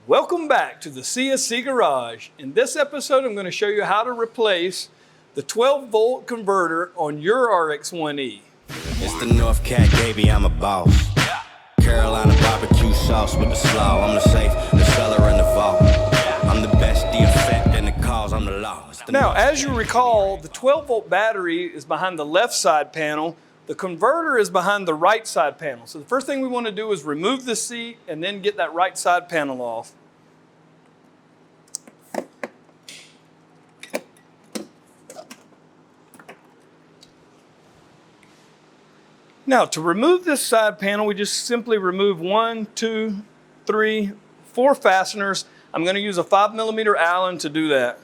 Welcome back to the CSC Garage. In this episode, I'm going to show you how to replace the 12-volt converter on your RX1E. It's the North Cat, baby, I'm a boss. Carolina barbecue sauce with the slaw. I'm the safe, the cellar, and the vault. I'm the best, the effect, and the cause, I'm the law. Now, as you recall, the 12-volt battery is behind the left side panel. The converter is behind the right side panel. So the first thing we want to do is remove the seat and then get that right side panel off. Now, to remove this side panel, we just simply remove 1, 2, 3, 4 fasteners. I'm going to use a 5mm Allen to do that.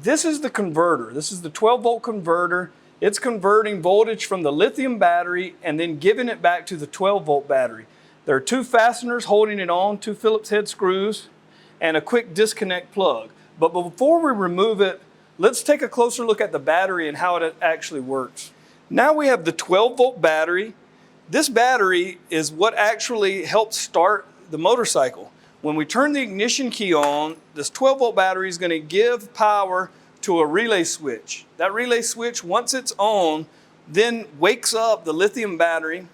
This is the converter. This is the 12-volt converter. It's converting voltage from the lithium battery and then giving it back to the 12-volt battery. There are 2 fasteners holding it on, 2 Phillips head screws, and a quick disconnect plug. But before we remove it, let's take a closer look at the battery and how it actually works. Now we have the 12-volt battery. This battery is what actually helps start the motorcycle. When we turn the ignition key on, this 12-volt battery is going to give power to a relay switch. That relay switch, once it's on, then wakes up the lithium battery.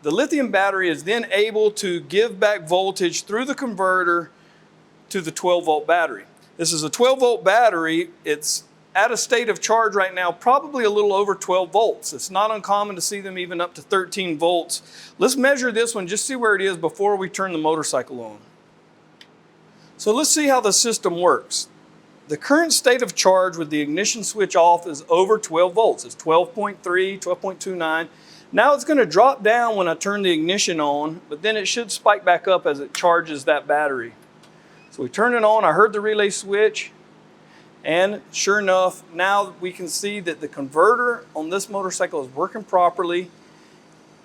The lithium battery is then able to give back voltage through the converter to the 12-volt battery. This is a 12-volt battery. It's at a state of charge right now, probably a little over 12 volts. It's not uncommon to see them even up to 13 volts. Let's measure this one, just see where it is before we turn the motorcycle on. So let's see how the system works. The current state of charge with the ignition switch off is over 12 volts. It's 12.3, 12.29. Now it's going to drop down when I turn the ignition on, but then it should spike back up as it charges that battery. So we turn it on, I heard the relay switch, and sure enough, now we can see that the converter on this motorcycle is working properly.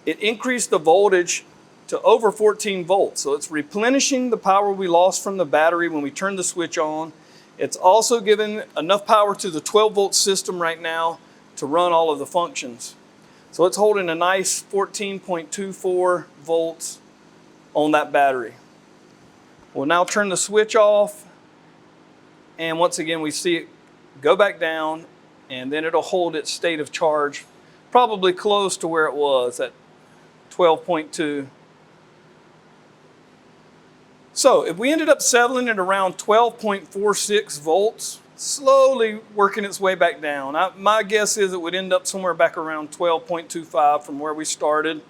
It increased the voltage to over 14 volts. So it's replenishing the power we lost from the battery when we turned the switch on. It's also giving enough power to the 12-volt system right now to run all of the functions. So it's holding a nice 14.24 volts on that battery. We'll now turn the switch off, and once again we see it go back down, and then it'll hold its state of charge probably close to where it was at 12.2. So if we ended up settling at around 12.46 volts, slowly working its way back down. My guess is it would end up somewhere back around 12.25 from where we started.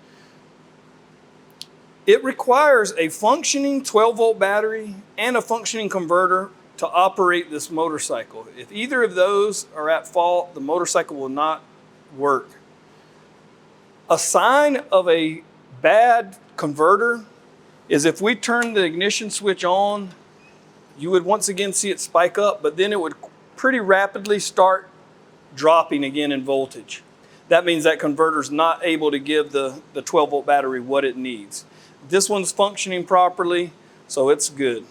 It requires a functioning 12-volt battery and a functioning converter to operate this motorcycle. If either of those are at fault, the motorcycle will not work. A sign of a bad converter is if we turn the ignition switch on, you would once again see it spike up, but then it would pretty rapidly start dropping again in voltage. That means that converter's not able to give the 12-volt battery what it needs. This one's functioning properly, so it's good.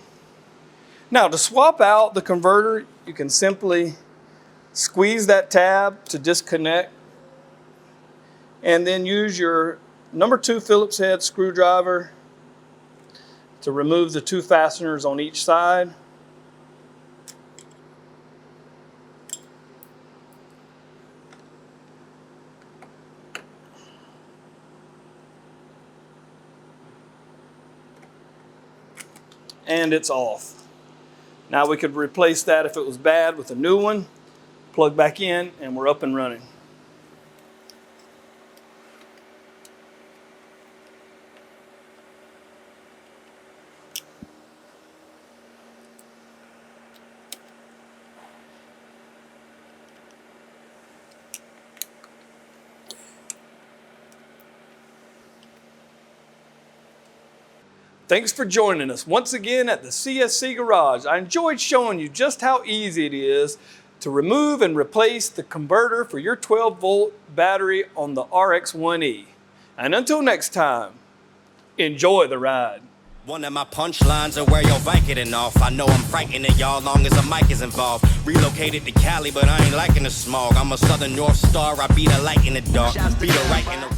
Now, to swap out the converter, you can simply squeeze that tab to disconnect, and then use your number 2 Phillips head screwdriver to remove the 2 fasteners on each side. And it's off. Now we could replace that if it was bad with a new one, plug back in, and we're up and running. Thanks for joining us once again at the CSC Garage. I enjoyed showing you just how easy it is to remove and replace the converter for your 12-volt battery on the RX1E. And until next time, enjoy the ride. One of my punchlines are where you're Vicodin off. I know I'm frightening y'all long as a mic is involved. Relocated to Cali, but I ain't liking the smog. I'm a Southern North Star, I be the light in the dark. Be the right in the wrong.